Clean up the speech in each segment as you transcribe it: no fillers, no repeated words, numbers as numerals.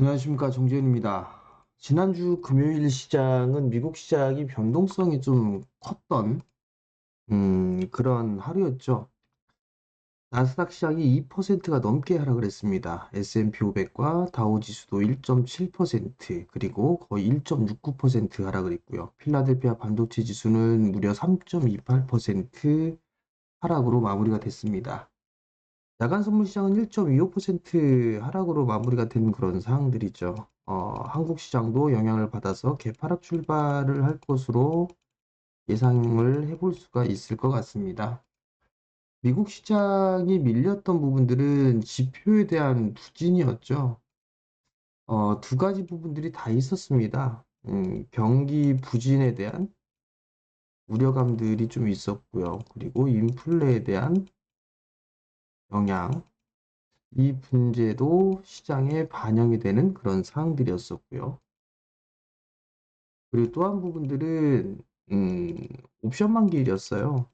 안녕하십니까, 정재윤입니다. 지난주 금요일 시장은 미국 시장이 변동성이 좀 컸던 그런 하루였죠. 나스닥 시장이 2%가 넘게 하락을 했습니다. S&P 500과 다우 지수도 1.7%, 그리고 거의 1.69% 하락을 했고요. 필라델피아 반도체 지수는 무려 3.28% 하락으로 마무리가 됐습니다. 야간 선물 시장은 1.25% 하락으로 마무리가 된 그런 상황들이죠. 한국 시장도 영향을 받아서 개파락 출발을 할 것으로 예상을 해볼 수가 있을 것 같습니다. 미국 시장이 밀렸던 부분들은 지표에 대한 부진이었죠. 두 가지 부분들이 다 있었습니다. 경기 부진에 대한 우려감들이 좀 있었고요. 그리고 인플레에 대한 영향, 이 문제도 시장에 반영이 되는 그런 사항들이었었고요. 그리고 또 한 부분들은 음, 옵션 만기일이었어요.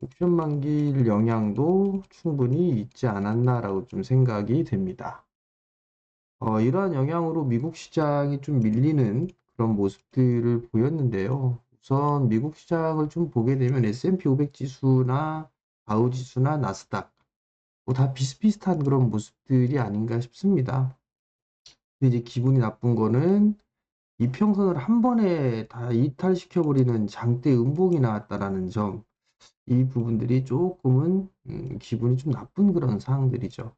옵션 만기일 영향도 충분히 있지 않았나라고 좀 생각이 됩니다. 이러한 영향으로 미국 시장이 좀 밀리는 그런 모습들을 보였는데요. 우선 미국 시장을 좀 보게 되면 S&P 500 지수나 다우 지수나 나스닥 뭐 다 비슷비슷한 그런 모습들이 아닌가 싶습니다. 근데 이제 기분이 나쁜 거는 이평선을 한 번에 다 이탈시켜버리는 장대 음봉이 나왔다라는 점, 이 부분들이 조금은 기분이 좀 나쁜 그런 상황들이죠.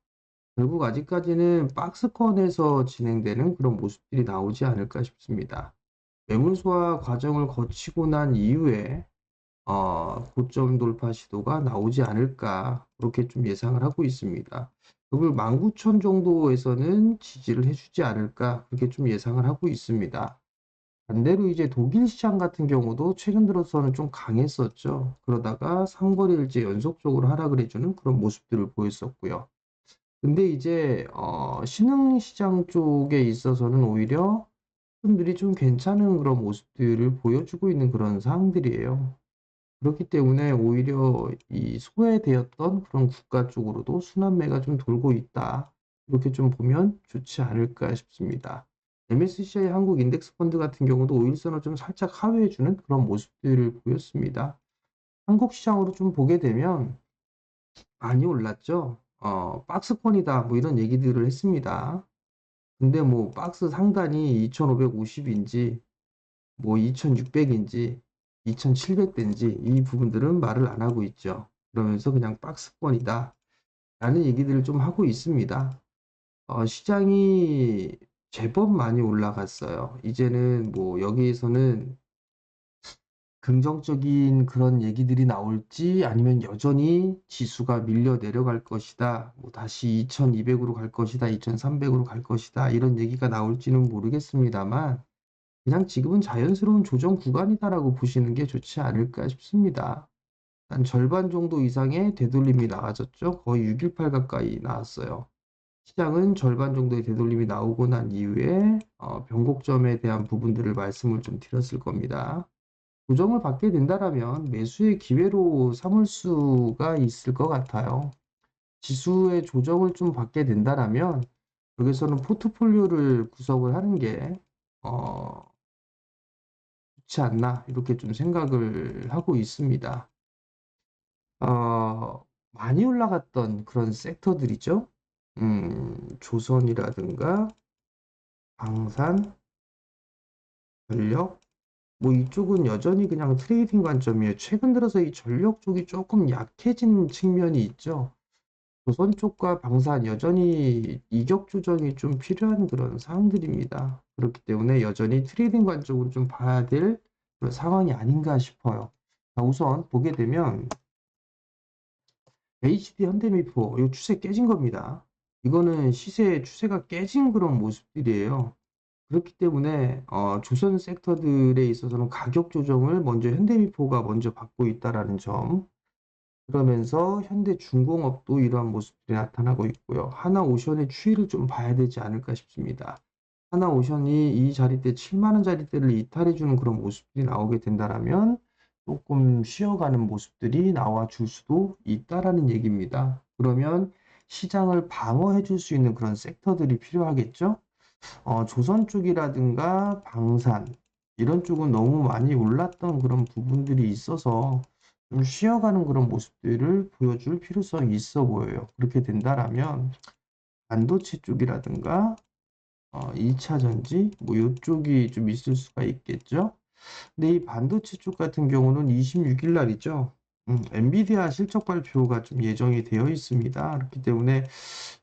결국 아직까지는 박스권에서 진행되는 그런 모습들이 나오지 않을까 싶습니다. 매물 소화 과정을 거치고 난 이후에 고점 돌파 시도가 나오지 않을까 그렇게 좀 예상을 하고 있습니다. 그걸 19,000 정도에서는 지지를 해주지 않을까 그렇게 좀 예상을 하고 있습니다. 반대로 이제 독일 시장 같은 경우도 최근 들어서는 좀 강했었죠. 그러다가 상거래일제 연속적으로 하락을 해주는 그런 모습들을 보였었고요. 근데 이제 신흥시장 쪽에 있어서는 오히려 분들이 좀 괜찮은 그런 모습들을 보여주고 있는 그런 상황들이에요. 그렇기 때문에 오히려 이 소외되었던 그런 국가 쪽으로도 순환매가 좀 돌고 있다. 이렇게 좀 보면 좋지 않을까 싶습니다. MSCI 한국 인덱스 펀드 같은 경우도 5일선을 좀 살짝 하회해주는 그런 모습들을 보였습니다. 한국 시장으로 좀 보게 되면 많이 올랐죠. 박스권이다. 뭐 이런 얘기들을 했습니다. 근데 뭐 박스 상단이 2550인지 뭐 2600인지 2700대인지 이 부분들은 말을 안 하고 있죠. 그러면서 그냥 박스권이다 라는 얘기들을 좀 하고 있습니다. 시장이 제법 많이 올라갔어요. 이제는 뭐 여기에서는 긍정적인 그런 얘기들이 나올지 아니면 여전히 지수가 밀려 내려갈 것이다. 뭐 다시 2200으로 갈 것이다. 2300으로 갈 것이다. 이런 얘기가 나올지는 모르겠습니다만 그냥 지금은 자연스러운 조정 구간이다라고 보시는 게 좋지 않을까 싶습니다. 한 절반 정도 이상의 되돌림이 나아졌죠. 거의 618 가까이 나왔어요. 시장은 절반 정도의 되돌림이 나오고 난 이후에 변곡점에 대한 부분들을 말씀을 좀 드렸을 겁니다. 조정을 받게 된다라면 매수의 기회로 삼을 수가 있을 것 같아요. 지수의 조정을 좀 받게 된다라면 여기서는 포트폴리오를 구성을 하는 게 어, 좋지 않나 이렇게 좀 생각을 하고 있습니다. 많이 올라갔던 그런 섹터들이죠. 조선이라든가 방산, 전력, 뭐 이쪽은 여전히 그냥 트레이딩 관점이에요. 최근 들어서 이 전력 쪽이 조금 약해진 측면이 있죠. 조선 쪽과 방산 여전히 이격 조정이 좀 필요한 그런 상황들입니다. 그렇기 때문에 여전히 트레이딩 관점으로 좀 봐야 될 그런 상황이 아닌가 싶어요. 자, 우선 보게 되면 HD 현대미포 이 추세 깨진 겁니다. 이거는 시세 추세가 깨진 그런 모습들이에요. 그렇기 때문에 조선 섹터들에 있어서는 가격 조정을 먼저 현대미포가 먼저 받고 있다라는 점. 그러면서 현대중공업도 이러한 모습들이 나타나고 있고요. 하나오션의 추이를 좀 봐야 되지 않을까 싶습니다. 하나오션이 이 자리대 7만 원짜리대를 이탈해주는 그런 모습들이 나오게 된다라면 조금 쉬어가는 모습들이 나와 줄 수도 있다라는 얘기입니다. 그러면 시장을 방어해 줄 수 있는 그런 섹터들이 필요하겠죠. 조선 쪽이라든가 방산 이런 쪽은 너무 많이 올랐던 그런 부분들이 있어서 좀 쉬어가는 그런 모습들을 보여줄 필요성이 있어 보여요. 그렇게 된다라면 반도체 쪽이라든가 2차 전지 뭐 요쪽이 좀 있을 수가 있겠죠. 근데 이 반도체 쪽 같은 경우는 26일 날이죠. 엔비디아 실적 발표가 좀 예정이 되어 있습니다. 그렇기 때문에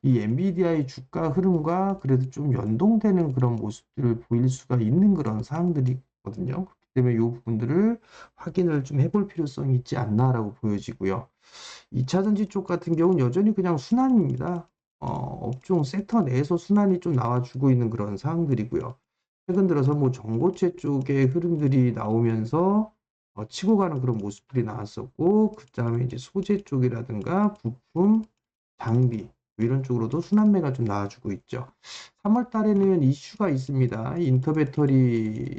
이 엔비디아의 주가 흐름과 그래도 좀 연동되는 그런 모습들을 보일 수가 있는 그런 사항들이거든요. 그렇기 때문에 이 부분들을 확인을 좀 해볼 필요성이 있지 않나라고 보여지고요. 2차 전지 쪽 같은 경우는 여전히 그냥 순환입니다. 업종 섹터 내에서 순환이 좀 나와주고 있는 그런 사항들이고요. 최근 들어서 뭐 전고체 쪽의 흐름들이 나오면서 치고 가는 그런 모습들이 나왔었고, 그 다음에 이제 소재 쪽이라든가 부품, 장비 뭐 이런 쪽으로도 순환매가 좀 나와주고 있죠. 3월 달에는 이슈가 있습니다. 인터배터리를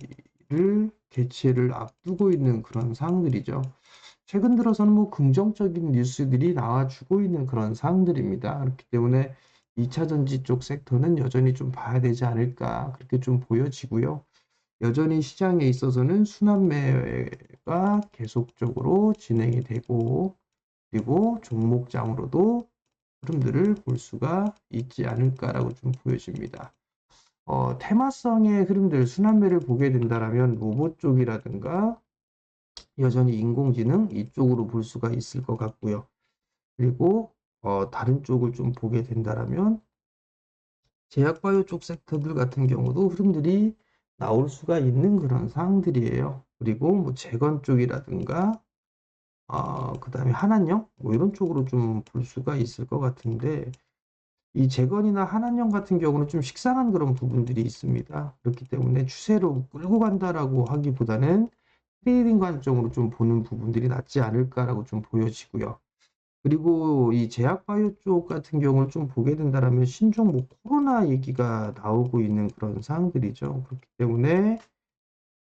개최를 앞두고 있는 그런 사항들이죠. 최근 들어서는 뭐 긍정적인 뉴스들이 나와주고 있는 그런 사항들입니다. 그렇기 때문에 2차 전지 쪽 섹터는 여전히 좀 봐야 되지 않을까 그렇게 좀 보여지고요. 여전히 시장에 있어서는 순환매가 계속적으로 진행이 되고 그리고 종목장으로도 흐름들을 볼 수가 있지 않을까라고 좀 보여집니다. 테마성의 흐름들, 순환매를 보게 된다라면 로봇 쪽이라든가 여전히 인공지능 이쪽으로 볼 수가 있을 것 같고요. 그리고 다른 쪽을 좀 보게 된다라면 제약바이오 쪽 섹터들 같은 경우도 흐름들이 나올 수가 있는 그런 상황들이에요. 그리고 뭐 재건 쪽이라든가 그다음에 한한령 뭐 이런 쪽으로 좀 볼 수가 있을 것 같은데 이 재건이나 한한령 같은 경우는 좀 식상한 그런 부분들이 있습니다. 그렇기 때문에 추세로 끌고 간다라고 하기보다는 트레이딩 관점으로 좀 보는 부분들이 낫지 않을까라고 좀 보여지고요. 그리고 이 제약바이오 쪽 같은 경우를 좀 보게 된다라면 신종 뭐 코로나 얘기가 나오고 있는 그런 사항들이죠. 그렇기 때문에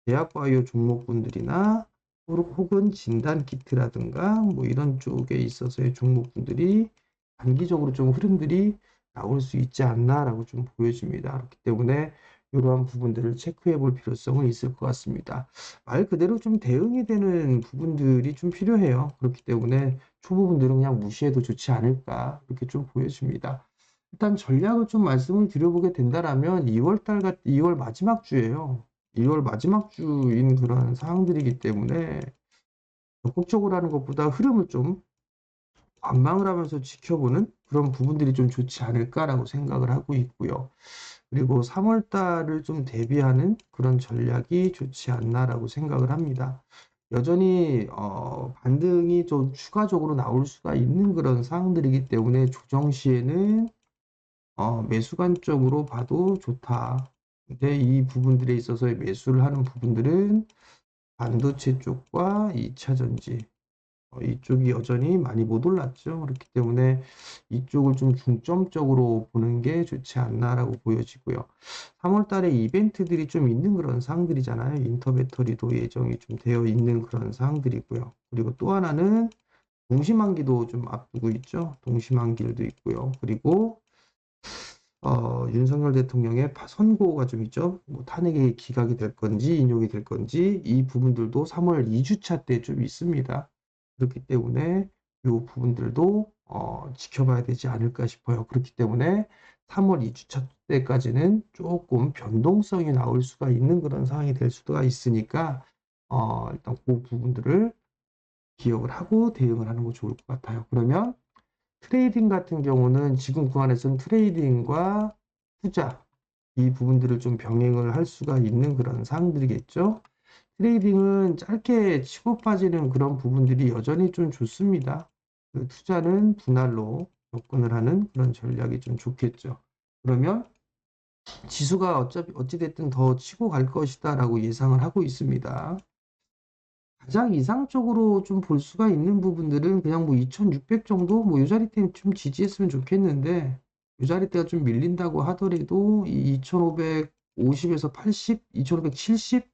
제약바이오 종목군들이나 혹은 진단키트라든가 뭐 이런 쪽에 있어서의 종목군들이 단기적으로 좀 흐름들이 나올 수 있지 않나라고 좀 보여집니다. 그렇기 때문에 이러한 부분들을 체크해 볼 필요성은 있을 것 같습니다. 말 그대로 좀 대응이 되는 부분들이 좀 필요해요. 그렇기 때문에 초보분들은 그냥 무시해도 좋지 않을까 이렇게 좀 보여집니다. 일단 전략을 좀 말씀을 드려보게 된다라면 2월 마지막 주예요. 2월 마지막 주인 그런 상황들이기 때문에 적극적으로 하는 것보다 흐름을 좀 관망을 하면서 지켜보는 그런 부분들이 좀 좋지 않을까라고 생각을 하고 있고요. 그리고 3월 달을 좀 대비하는 그런 전략이 좋지 않나라고 생각을 합니다. 여전히 반등이 좀 추가적으로 나올 수가 있는 그런 상황들이기 때문에 조정 시에는 매수 관점으로 봐도 좋다. 근데 이 부분들에 있어서의 매수를 하는 부분들은 반도체 쪽과 2차 전지 이쪽이 여전히 많이 못 올랐죠. 그렇기 때문에 이쪽을 좀 중점적으로 보는 게 좋지 않나라고 보여지고요. 3월 달에 이벤트들이 좀 있는 그런 사항들이잖아요. 인터배터리도 예정이 좀 되어 있는 그런 사항들이고요. 그리고 또 하나는 동시만기도 좀 앞두고 있죠. 동시만기도 있고요. 그리고 윤석열 대통령의 선고가 좀 있죠. 뭐 탄핵이 기각이 될 건지 인용이 될 건지 이 부분들도 3월 2주차 때 좀 있습니다. 그렇기 때문에 이 부분들도 지켜봐야 되지 않을까 싶어요. 그렇기 때문에 3월 2주차 때까지는 조금 변동성이 나올 수가 있는 그런 상황이 될 수가 있으니까 일단 그 부분들을 기억을 하고 대응을 하는 거 좋을 것 같아요. 그러면 트레이딩 같은 경우는 지금 구간에서는 트레이딩과 투자 이 부분들을 좀 병행을 할 수가 있는 그런 사항들이겠죠. 트레이딩은 짧게 치고 빠지는 그런 부분들이 여전히 좀 좋습니다. 그 투자는 분할로 접근을 하는 그런 전략이 좀 좋겠죠. 그러면 지수가 어찌됐든 더 치고 갈 것이다라고 예상을 하고 있습니다. 가장 이상적으로 좀 볼 수가 있는 부분들은 그냥 뭐 2600 정도 뭐 이 자리대는 좀 지지했으면 좋겠는데 이 자리대가 좀 밀린다고 하더라도 이 2550에서 80, 2570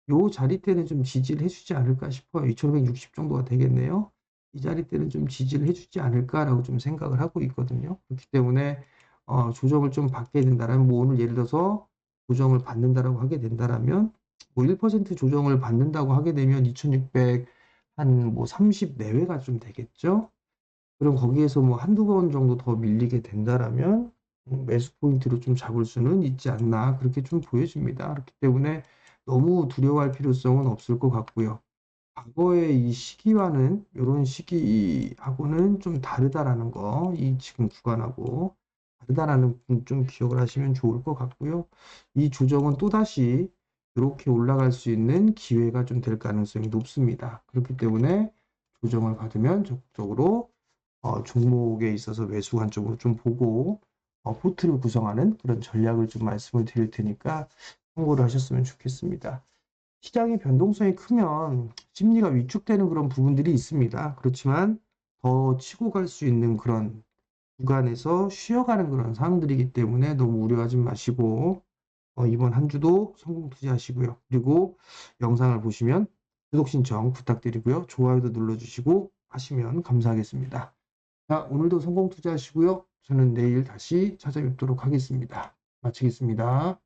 요 자리대는 좀 지지를 해주지 않을까 싶어요. 2560 정도가 되겠네요. 이 자리 때는 좀 지지를 해주지 않을까라고 좀 생각을 하고 있거든요. 그렇기 때문에 조정을 좀 받게 된다라면 뭐 오늘 예를 들어서 조정을 받는다라고 하게 된다라면 뭐 1% 조정을 받는다고 하게 되면 2,600 한 뭐 30 내외가 좀 되겠죠. 그럼 거기에서 뭐 한두 번 정도 더 밀리게 된다라면 매수 포인트로 좀 잡을 수는 있지 않나 그렇게 좀 보여집니다. 그렇기 때문에 너무 두려워할 필요성은 없을 것 같고요. 과거의 이 시기와는 요런 시기하고는 좀 다르다라는 거, 이 지금 구간하고 다르다라는 부분 좀 기억을 하시면 좋을 것 같고요. 이 조정은 또다시 이렇게 올라갈 수 있는 기회가 좀 될 가능성이 높습니다. 그렇기 때문에 조정을 받으면 적극적으로 종목에 있어서 매수 관점으로 좀 보고 포트를 구성하는 그런 전략을 좀 말씀을 드릴 테니까 참고를 하셨으면 좋겠습니다. 시장의 변동성이 크면 심리가 위축되는 그런 부분들이 있습니다. 그렇지만 더 치고 갈 수 있는 그런 구간에서 쉬어가는 그런 상황들이기 때문에 너무 우려하지 마시고 이번 한 주도 성공 투자하시고요. 그리고 영상을 보시면 구독 신청 부탁드리고요. 좋아요도 눌러주시고 하시면 감사하겠습니다. 자, 오늘도 성공 투자하시고요. 저는 내일 다시 찾아뵙도록 하겠습니다. 마치겠습니다.